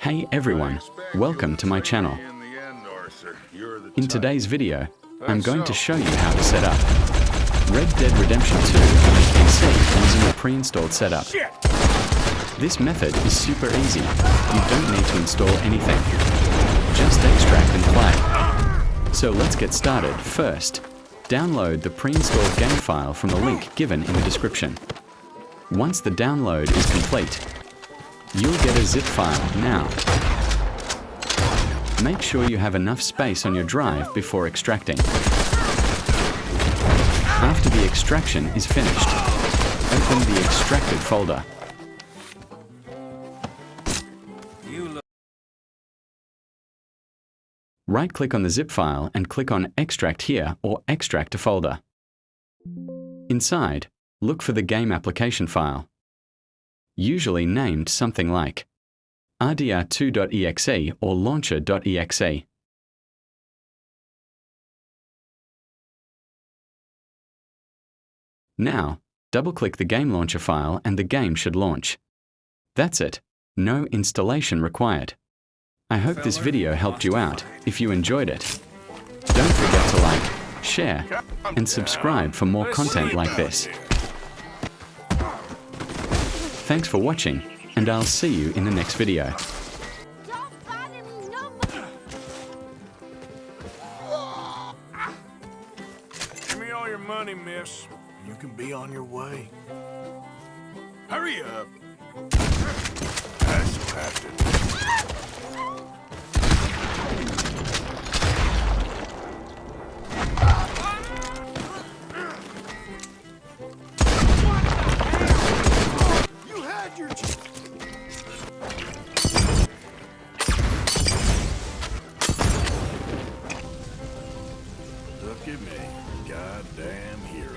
Hey everyone, welcome to my channel. In today's video, I'm going to show you how to set up Red Dead Redemption 2 on a PC using a pre-installed setup. This method is super easy. You don't need to install anything. Just extract and play. So let's get started. First, download the pre-installed game file from the link given in the description. Once the download is complete, you'll get a zip file. Now, make sure you have enough space on your drive before extracting. After the extraction is finished, open the extracted folder. Right-click on the zip file and click on Extract Here or Extract to Folder. Inside, look for the game application file, usually named something like RDR2.exe or launcher.exe. Now, double-click the game launcher file and the game should launch. That's it. No installation required. I hope this video helped you out. If you enjoyed it, don't forget to like, share, and subscribe for more content like this. Thanks for watching, and I'll see you in the next video. Give me all your money, miss. You can be on your way. Hurry up. That's what happened. You had your Look at me, goddamn hero.